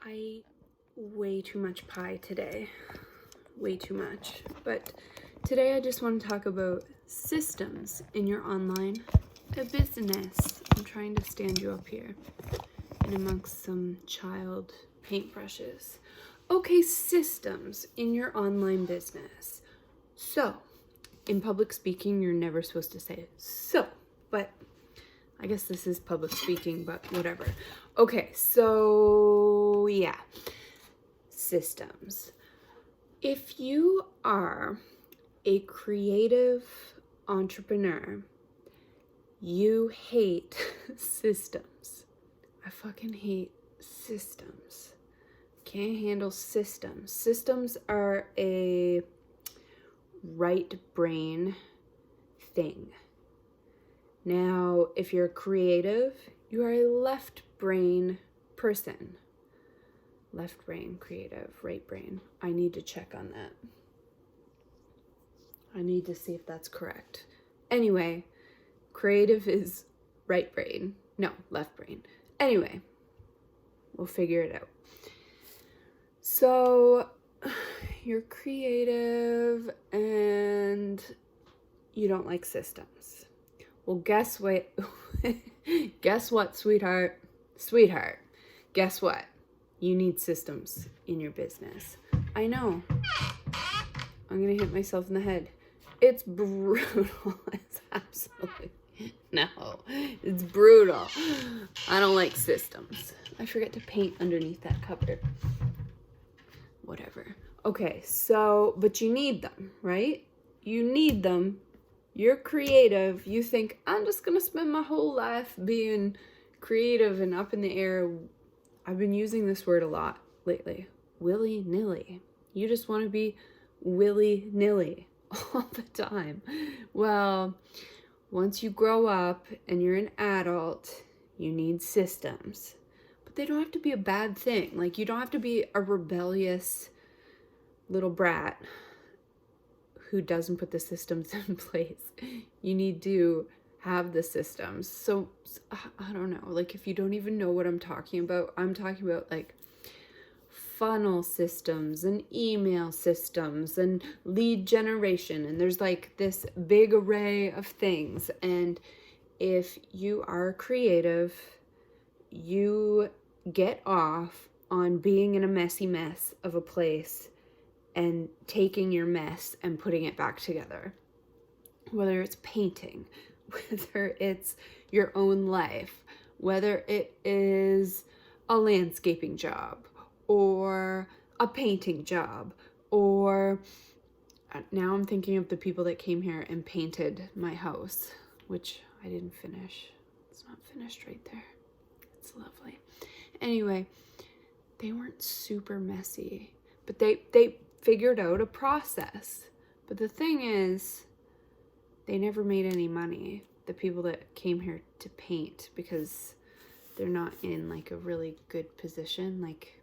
I ate way too much pie today. Way too much. But today I just want to talk about systems in your online business. I'm trying to stand you up here and amongst some child paintbrushes. Okay, systems in your online business. So, in public speaking, you're never supposed to say so, but I guess this is public speaking, but whatever. Okay, so yeah, systems. If you are a creative entrepreneur, you hate systems. I fucking hate systems. Can't handle systems. Systems are a right brain thing. Now, if you're creative, you are a left brain person. Left brain, creative, right brain. I need to check on that. I need to see if that's correct. Anyway, creative is right brain. No, left brain. Anyway, we'll figure it out. So, you're creative and you don't like systems. Well, guess what? Guess what, sweetheart? Sweetheart, guess what? You need systems in your business. I know. I'm gonna hit myself in the head. It's brutal. It's absolutely, no, it's brutal. I don't like systems. I forget to paint underneath that cupboard. Whatever. Okay, so, but you need them, right? You need them. You're creative. You think, I'm just gonna spend my whole life being creative and up in the air. I've been using this word a lot lately. Willy-nilly. You just want to be willy-nilly all the time. Well, once you grow up and you're an adult, you need systems. But they don't have to be a bad thing. Like, you don't have to be a rebellious little brat who doesn't put the systems in place. You need to have the systems. So, I don't know, like, if you don't even know what I'm talking about, I'm talking about like funnel systems and email systems and lead generation, and there's like this big array of things. And if you are creative, you get off on being in a messy mess of a place and taking your mess and putting it back together. Whether it's painting, whether it's your own life, whether it is a landscaping job or a painting job, or now I'm thinking of the people that came here and painted my house, which I didn't finish. It's not finished right there. It's lovely. Anyway, they weren't super messy, but they figured out a process. But the thing is, they never made any money, the people that came here to paint, because they're not in like a really good position. Like,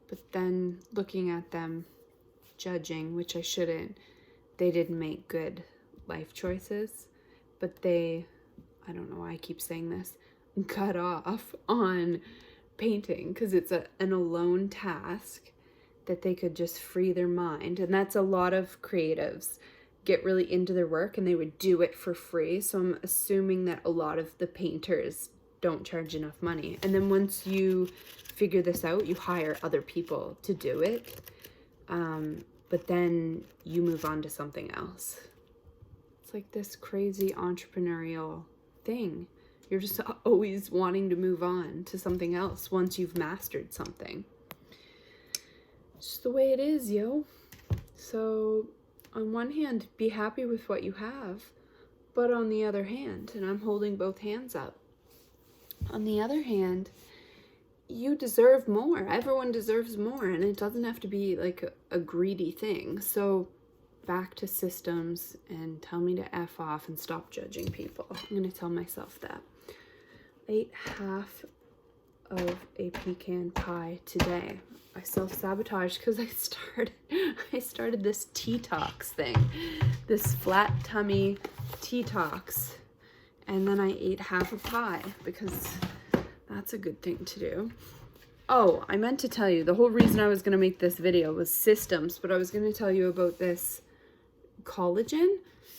but then looking at them, judging, which I shouldn't, they didn't make good life choices, but they, I don't know why I keep saying this, cut off on painting because it's an alone task that they could just free their mind. And that's a lot of creatives get really into their work and they would do it for free. So I'm assuming that a lot of the painters don't charge enough money. And then once you figure this out, you hire other people to do it. But then you move on to something else. It's like this crazy entrepreneurial thing. You're just always wanting to move on to something else once you've mastered something. It's just the way it is, yo. So on one hand, be happy with what you have, but on the other hand, and I'm holding both hands up, on the other hand, you deserve more. Everyone deserves more, and it doesn't have to be like a greedy thing. So back to systems, and tell me to F off and stop judging people. I'm going to tell myself that. I ate half of a pecan pie today. I self-sabotaged because I started this detox thing, this flat tummy detox, and then I ate half a pie because that's a good thing to do. Oh, I meant to tell you, the whole reason I was going to make this video was systems, but I was going to tell you about this collagen.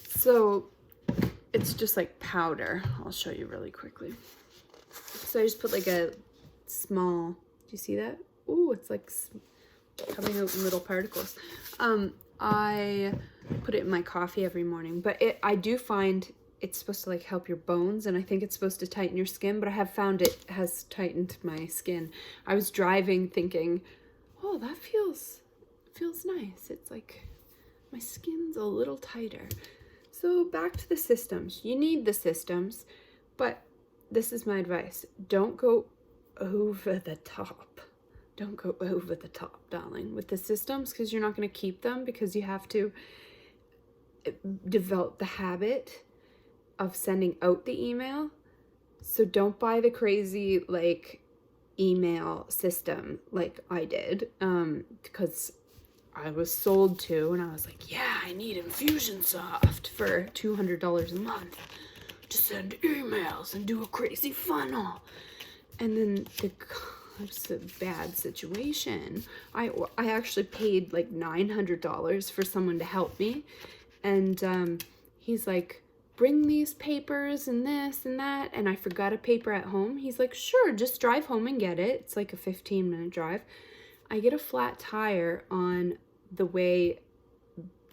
So it's just like powder. I'll show you really quickly. So I just put like a small, do you see that? Ooh, it's like coming out in little particles. I put it in my coffee every morning, but I do find it's supposed to like help your bones, and I think it's supposed to tighten your skin, but I have found it has tightened my skin. I was driving thinking, oh, that feels nice. It's like my skin's a little tighter. So back to the systems. You need the systems, but this is my advice. Don't go over the top. Don't go over the top, darling, with the systems, because you're not going to keep them, because you have to develop the habit of sending out the email. So don't buy the crazy like email system like I did, because I was sold to, and I was like, yeah, I need Infusionsoft for $200 a month to send emails and do a crazy funnel. And then it's a bad situation. I actually paid like $900 for someone to help me, and he's like, bring these papers and this and that, and I forgot a paper at home. He's like, sure, just drive home and get it. It's like a 15-minute drive. I get a flat tire on the way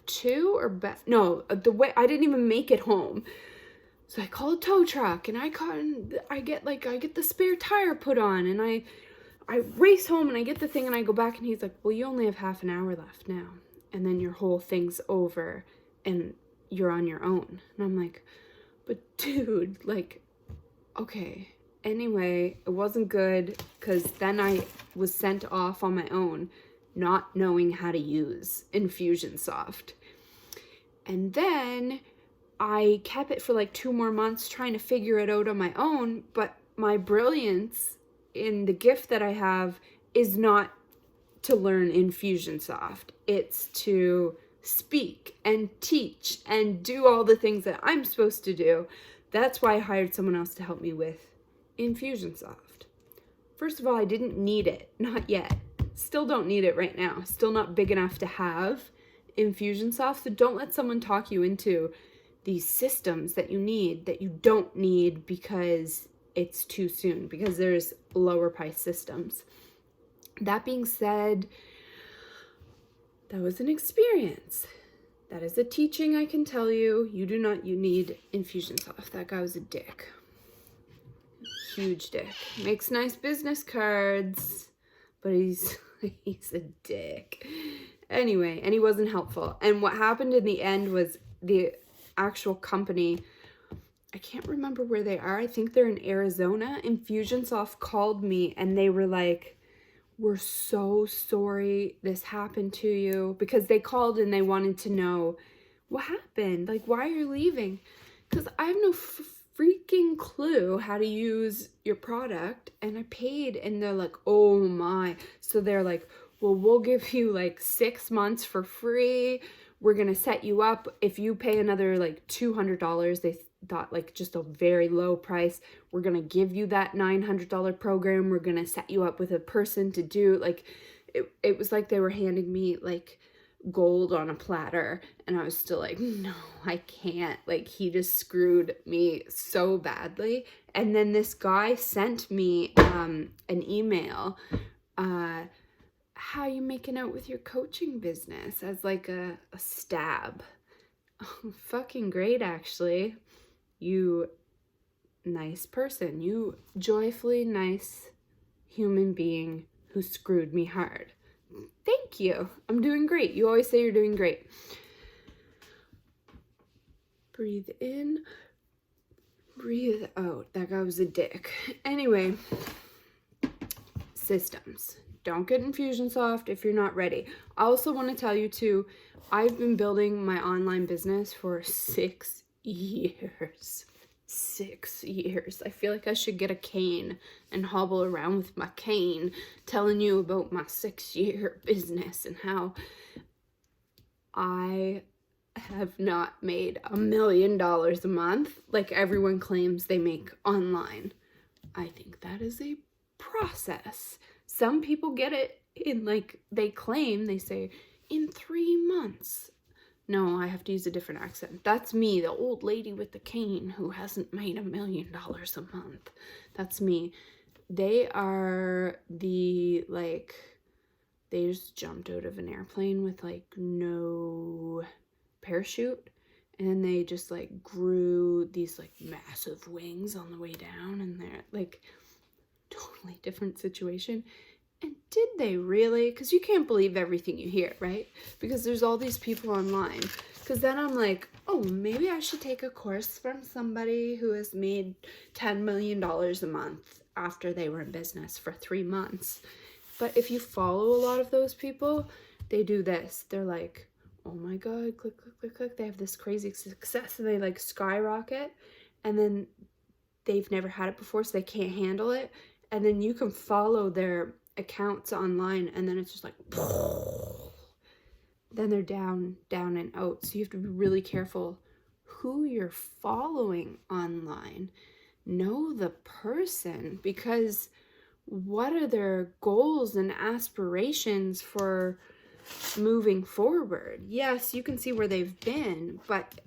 to, or back, no, the way, I didn't even make it home. So I call a tow truck, and I get the spare tire put on, and I race home, and I get the thing, and I go back, and he's like, well, you only have half an hour left now, and then your whole thing's over, and you're on your own. And I'm like, but dude, like, okay. Anyway, it wasn't good, because then I was sent off on my own, not knowing how to use Infusionsoft. And then I kept it for like 2 more months trying to figure it out on my own, but my brilliance in the gift that I have is not to learn Infusionsoft. It's to speak and teach and do all the things that I'm supposed to do. That's why I hired someone else to help me with Infusionsoft. First of all, I didn't need it. Not yet. Still don't need it right now. Still not big enough to have Infusionsoft. So don't let someone talk you into these systems that you need that you don't need because it's too soon, because there's lower price systems. That being said, that was an experience. That is a teaching, I can tell you. You need Infusionsoft. That guy was a dick. Huge dick. Makes nice business cards, but he's a dick. Anyway, and he wasn't helpful. And what happened in the end was the actual company, I can't remember where they are. I think they're in Arizona. Infusionsoft called me, and they were like, we're so sorry this happened to you, because they called and they wanted to know what happened. Like, why are you leaving? Because I have no freaking clue how to use your product, and I paid, and they're like, oh my. So they're like, well, we'll give you like 6 months for free. We're going to set you up. If you pay another like $200, they thought like just a very low price, we're going to give you that $900 program. We're going to set you up with a person to do, like, it was like they were handing me like gold on a platter, and I was still like, no, I can't. Like, he just screwed me so badly. And then this guy sent me an email, how you making out with your coaching business, as like a stab. Oh, fucking great, actually. You nice person. You joyfully nice human being who screwed me hard. Thank you. I'm doing great. You always say you're doing great. Breathe in. Breathe out. That guy was a dick. Anyway, systems. Don't get Infusionsoft if you're not ready. I also want to tell you too, I've been building my online business for 6 years. 6 years. I feel like I should get a cane and hobble around with my cane telling you about my 6-year business and how I have not made $1 million a month like everyone claims they make online. I think that is a process. some people get it in, like, they claim, they say, in 3 months. No, I have to use a different accent. That's me, the old lady with the cane who hasn't made $1 million a month. That's me. They are the, like, they just jumped out of an airplane with, like, no parachute. And they just, like, grew these, like, massive wings on the way down. And they're, like, totally different situation. And did they really? Because you can't believe everything you hear, right? Because there's all these people online. Because then I'm like, oh, maybe I should take a course from somebody who has made $10 million a month after they were in business for 3 months. But if you follow a lot of those people, they do this. They're like, oh my God, click, click, click, click. They have this crazy success and they, like, skyrocket. And then they've never had it before, so they can't handle it. And then you can follow their accounts online, and then it's just like, then they're down and out. So you have to be really careful who you're following online. Know the person, because what are their goals and aspirations for moving forward? Yes, you can see where they've been, but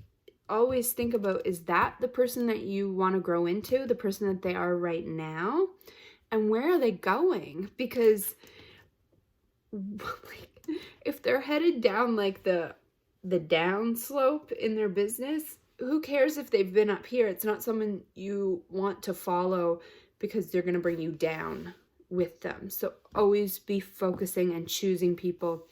always think about, is that the person that you want to grow into, the person that they are right now? And where are they going? Because, like, if they're headed down, like, the down slope in their business, who cares if they've been up here? It's not someone you want to follow because they're going to bring you down with them. So always be focusing and choosing people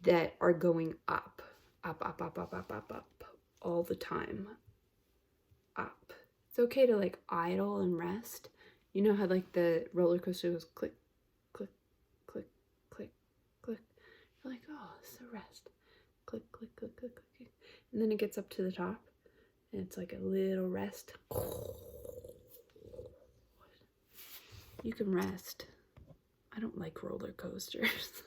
that are going up, up, up, up, up, up, up, up, all the time. Up. It's okay to, like, idle and rest. You know how, like, the roller coaster goes click, click, click, click, click. You're like, oh, it's a rest. Click, click, click, click, click. And then it gets up to the top, and it's like a little rest. You can rest. I don't like roller coasters.